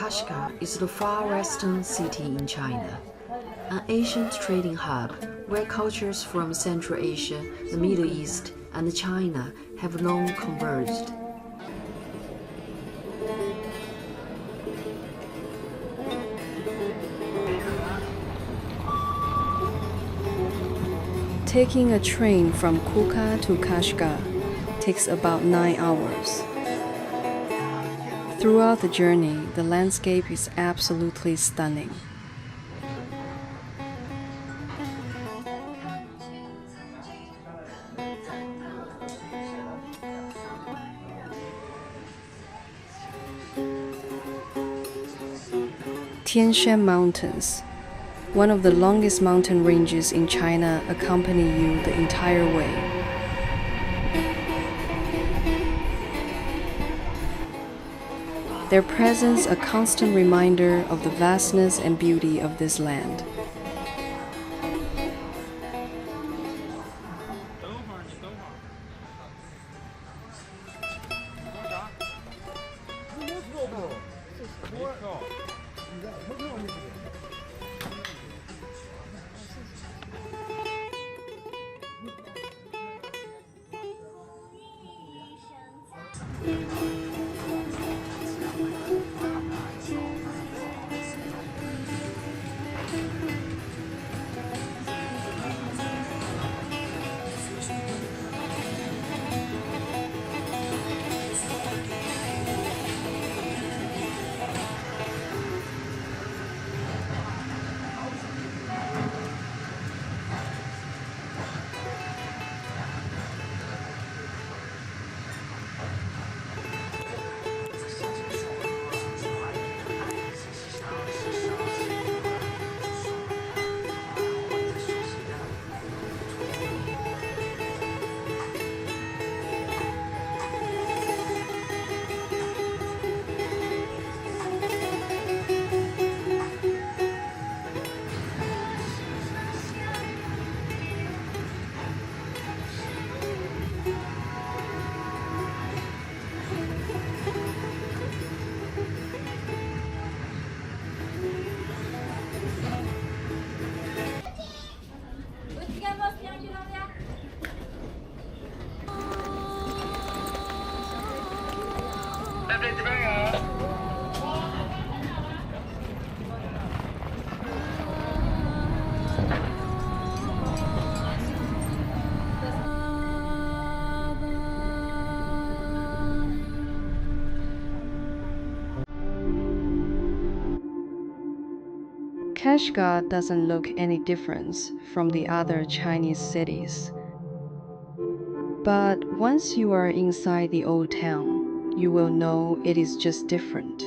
Kashgar is the far western city in China, an ancient trading hub where cultures from Central Asia, the Middle East, and China have long converged. Taking a train from Kuka to Kashgar takes about 9 hours. Throughout the journey, the landscape is absolutely stunning. Pamir Mountains, one of the longest mountain ranges in China, accompany you the entire way. Their presence a constant reminder of the vastness and beauty of this land. Kashgar doesn't look any different from the other Chinese cities. But once you are inside the old town, you will know it is just different.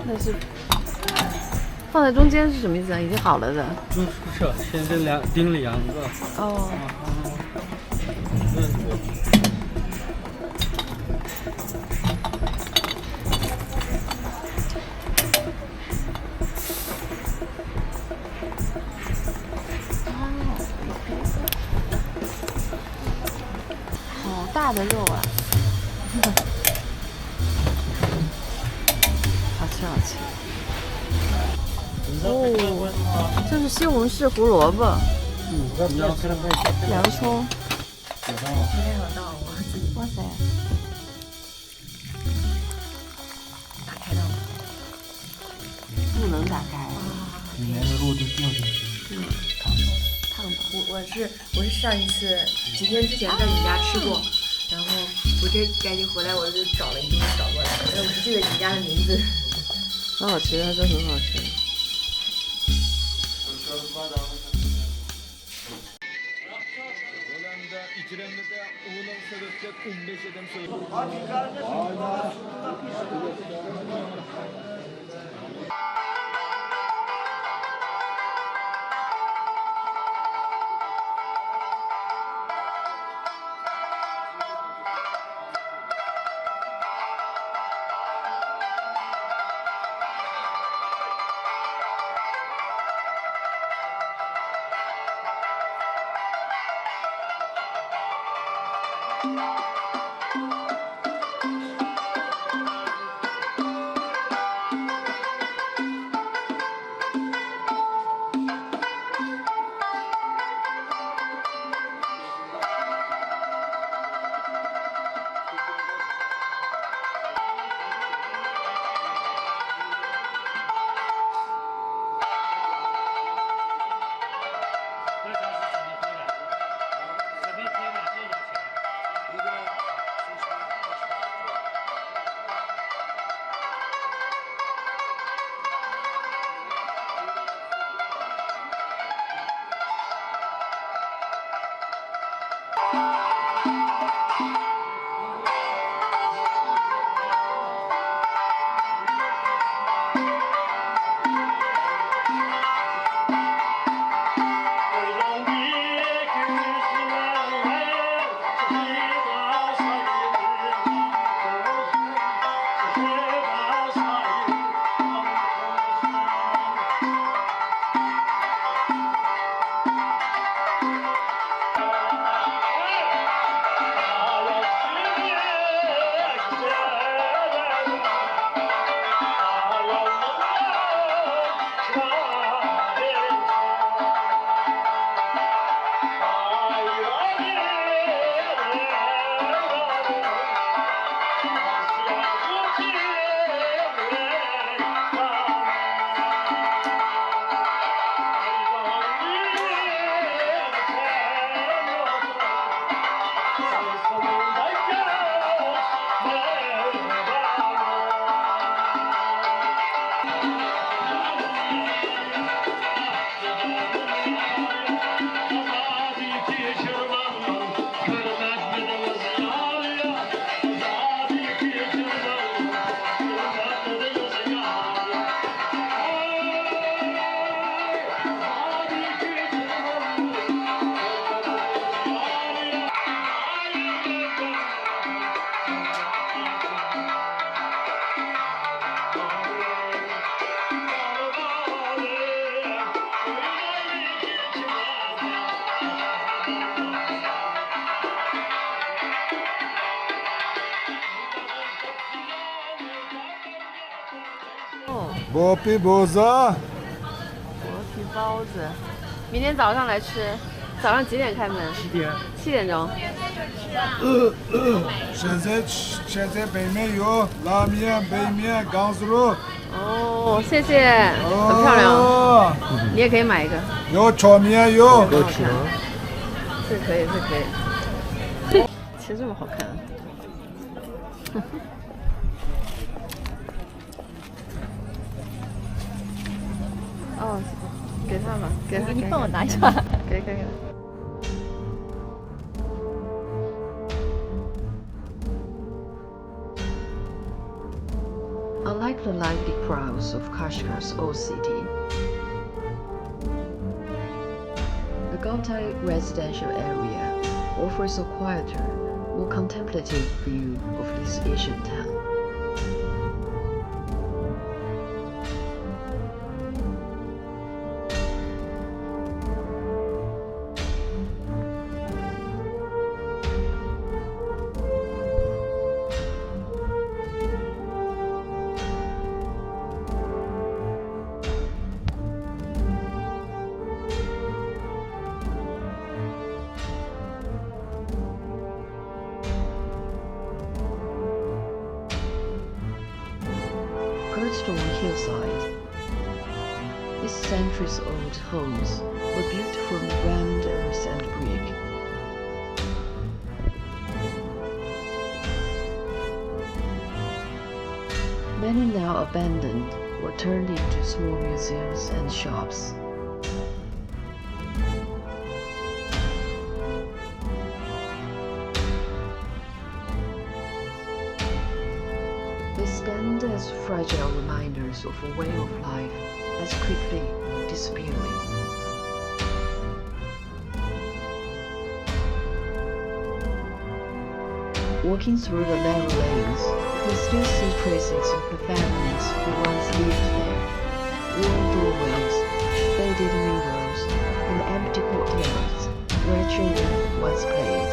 那是放在中间是什么意思啊？已经好了的。是，现在叮了2个。哦。好大的肉啊！吃好吃。哦，这是西红柿、胡萝卜、洋葱。今天有到我自己。哇塞！打开了吗？不能打开。里面的肉都掉进去。烫的。我是上一次几天之前在你家吃过，然后我这赶紧回来，我就找了一定找过来，我只记得你家的名字。很好吃，它真很好吃。薄皮包子，薄皮包子，明天早上来吃。早上几点开门？7点钟。现在北面有拉面、北面、钢丝肉。哦，谢谢，很漂亮哦。你也可以买一个。有炒面有。这可以。其实这么好看。哦，给他吧，给他，你帮我拿一下。给。Unlike the lively crowds of Kashgar's old city, the Gaotai residential area offers a quieter, more contemplative view of this ancient town. perched on a hillside. These centuries-old homes were built from rammed earth and brick. Many now abandoned or turned into small museums and shops. They stand as fragile reminders of a way of life that's quickly disappearing. Walking through the narrow lanes, you can still see traces of the families who once lived there. Worn doorways, faded mirrors, and empty courtyards where children once played.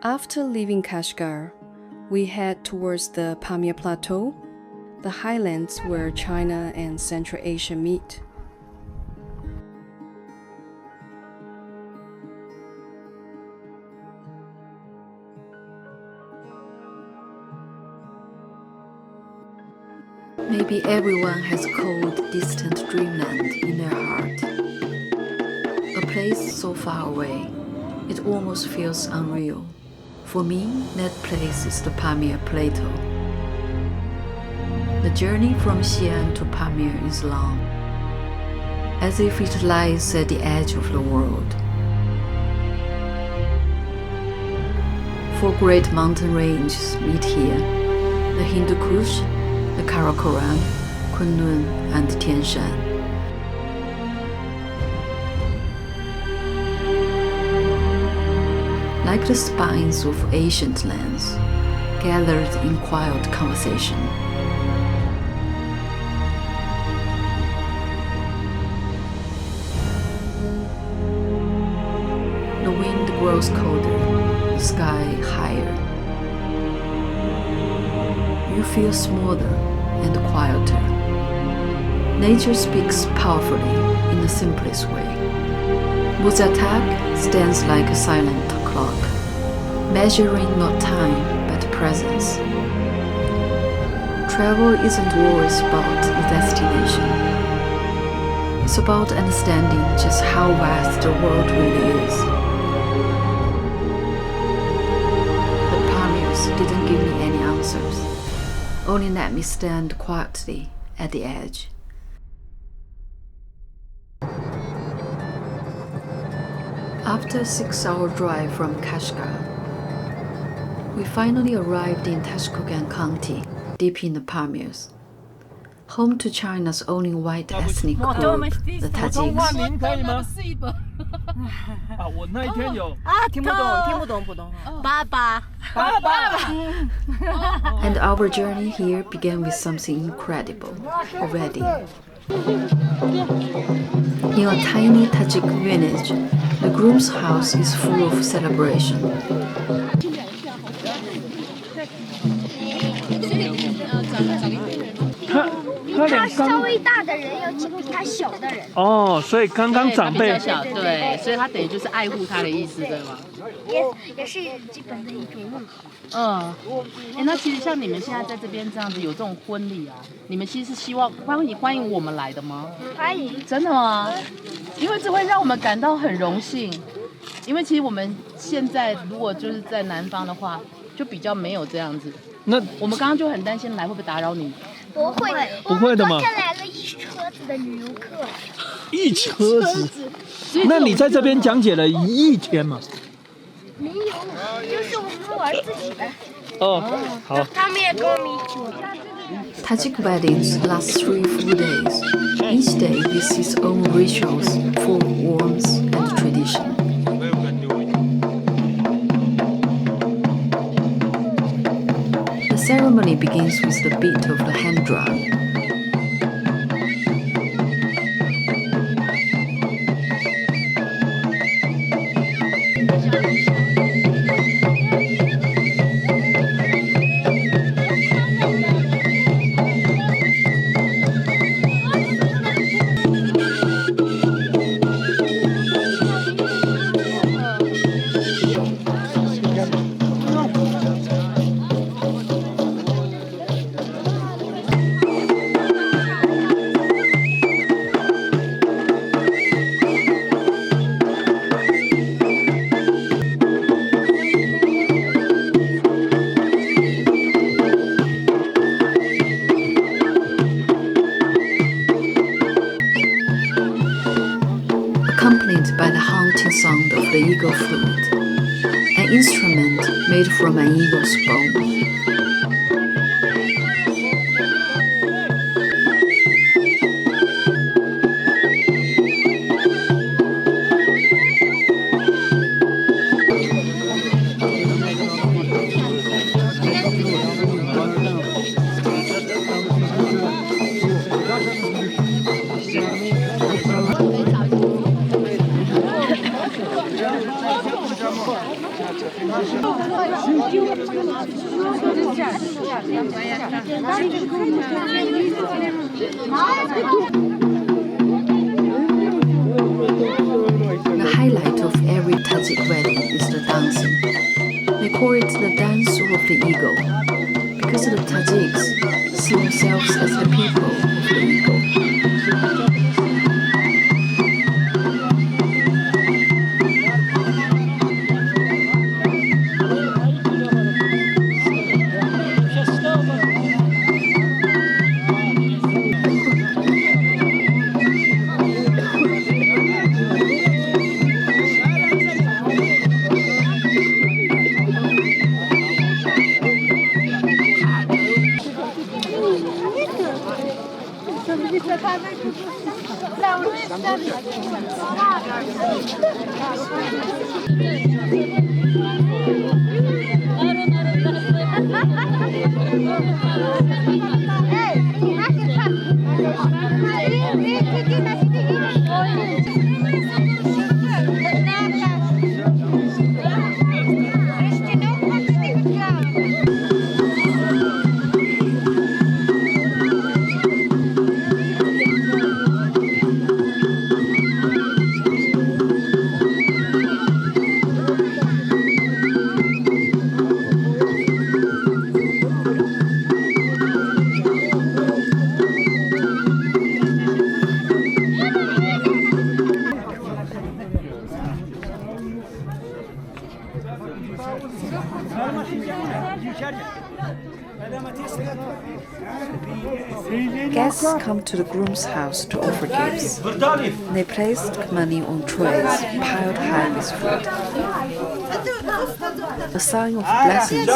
After leaving Kashgar, we head towards the Pamir Plateau, the highlands where China and Central Asia meet. Maybe everyone has a cold, distant dreamland in their heart. A place so far away, it almost feels unreal. For me, that place is the Pamir Plateau. The journey from Xi'an to Pamir is long, as if it lies at the edge of the world. Four great mountain ranges meet here: the Hindu Kush, the Karakoram, Kunlun, and Tian Shan. Like the spines of ancient lands, gathered in quiet conversation. The wind grows colder, the sky higher. You feel smaller and quieter. Nature speaks powerfully in the simplest way. Buzkashi stands like a silent clock, measuring not time but presence. Travel isn't always about the destination. It's about understanding just how vast the world really is. The Pamirs didn't give me any answers, only let me stand quietly at the edge. After a 6-hour drive from Kashgar, we finally arrived in Tashkent County, deep in the Pamirs, home to China's only white ethnic group, the Tajiks. And our journey here began with something incredible already. In a tiny Tajik village, the groom's house is full of celebration. 他刚稍微大的人要比他小的人。哦，所以刚刚长辈比较小，对，所以他等于就是爱护他的意思，对吗？也是基本的一种问嗯，候。那其实像你们现在在这边这样子有这种婚礼啊，你们其实是希望欢迎我们来的吗？欢迎。真的吗？因为这会让我们感到很荣幸，因为其实我们现在如果就是在南方的话，就比较没有这样子。那我们刚刚就很担心来会不会打扰你。不会，不会的吗？昨天来了一车子的旅游客。一车子。那你在这边讲解了1天吗？没有，就是我们玩自己的。哦，好。他们也跟我们一起玩。Tajik weddings last 3 full days. Each day has its own rituals, full of warmth and tradition. The ceremony begins with the beat of the hand drum. Accompanied by the haunting sound of the eagle flute, an instrument made from an eagle's bone. The highlight of every Tajik wedding is the dancing. They call it the dance of the eagle because the Tajiks see themselves as the people of the eagle. Guests come to the groom's house to offer gifts. They placed money on trays piled high with food. A sign of blessings.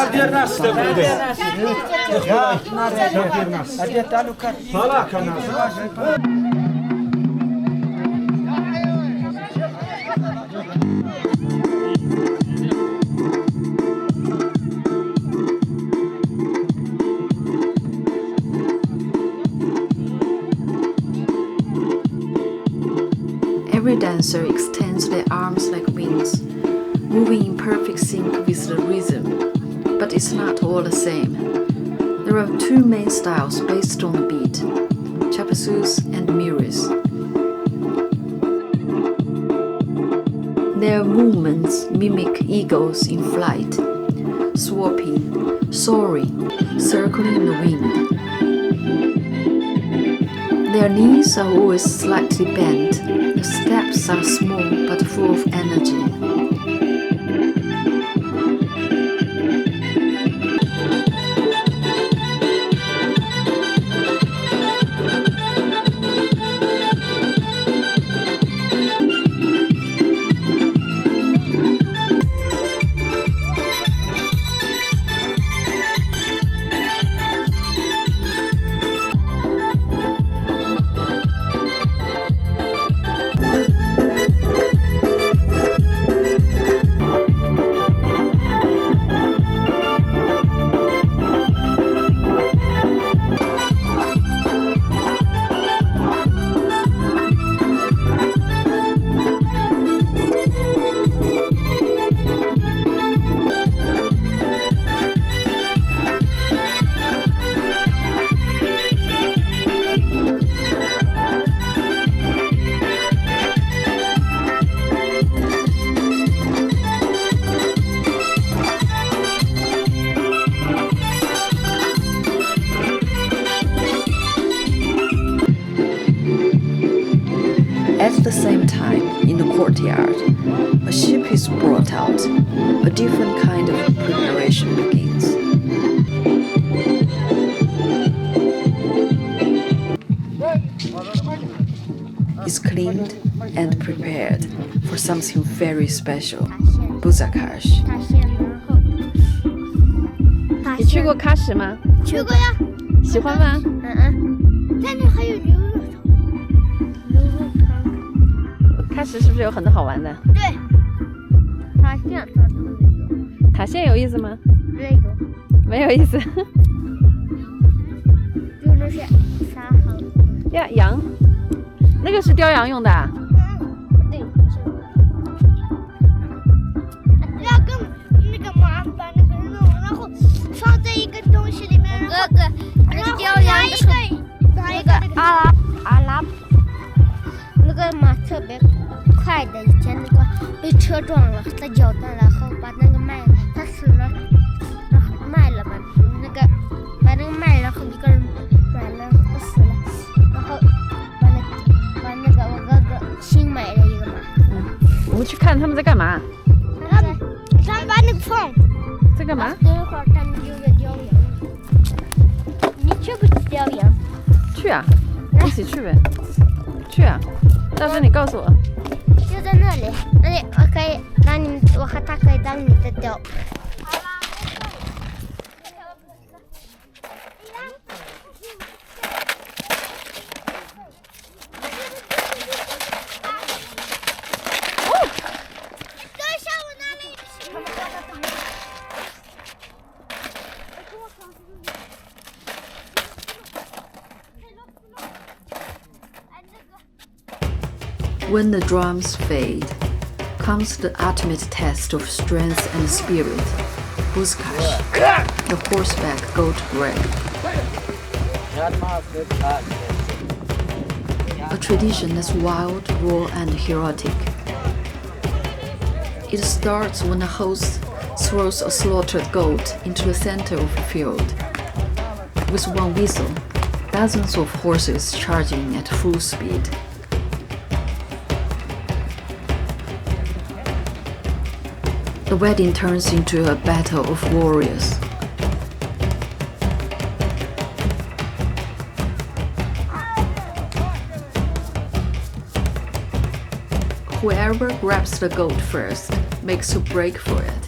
Every dancer extends their arms like wings, moving in perfect sync with the rhythm. But it's not all the same. There are two main styles based on the beat. chapasus, and mirs. Their movements mimic eagles in flight, swooping, soaring, circling in the wind. Their knees are always slightly bent. The steps are small but full of energy. At the same time, in the courtyard, a ship is brought out. A different kind of preparation begins. It's cleaned and prepared for something very special, Buzkashi. 你去过喀什吗？去过呀。喜欢吗？在那还有牛肉汤。喀什是不是有很多好玩的？对。塔县上头那个。塔县有意思吗？没有。没有意思。就那些沙行。呀，羊，那个是叼羊用的啊。对。要跟那个马把那个弄，然后放在一个东西里面，然后然后拿一个阿拉，那个马特别快的，以前那个被车撞了，他脚断，然后把那个卖了，他死了，然后卖了吧，那个把那个卖了，然后一个人买了，不死了，然后把那个我哥哥新买了一个马。我们去看他们在干嘛？他们把那个放。在干嘛？等一会儿他们就要叼羊。你去不去叼羊？去啊，一起去呗。去啊，到时候你告诉我。就在那里，那里我可以当你，我和他可以当你的叼。When the drums fade, comes the ultimate test of strength and spirit, Buzkashi, the horseback goat bread. A tradition that's wild, raw, and heroic. It starts when the host throws a slaughtered goat into the center of the field. With one whistle, dozens of horses charging at full speed. The wedding turns into a battle of warriors. Whoever grabs the goat first makes a break for it.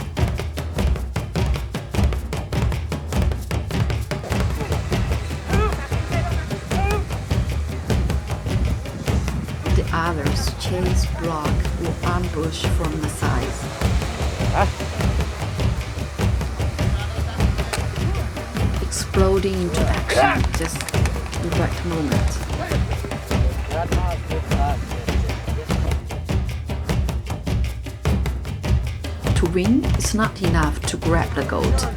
The others chase, block, or ambush from the sides. Exploding into action just the right moment. To win, it's not enough to grab the goat.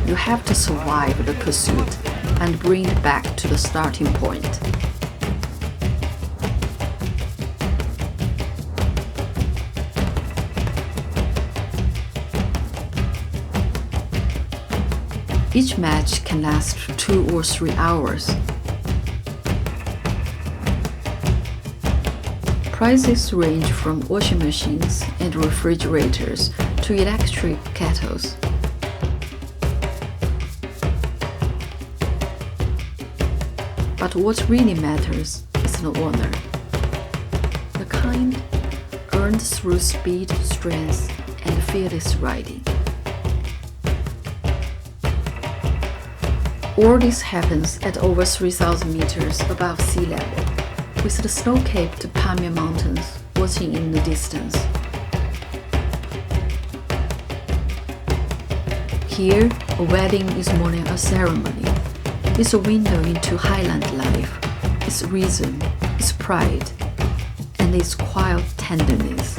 You have to survive the pursuit and bring it back to the starting point. Each match can last 2 or 3 hours. Prices range from washing machines and refrigerators to electric kettles. But what really matters is the honor, the kind earned through speed, strength, and fearless riding. All this happens at over 3,000 meters above sea level, with the snow-capped Pamir Mountains watching in the distance. Here, a wedding is more than a ceremony. It's a window into highland life, its rhythm, its pride, and its quiet tenderness.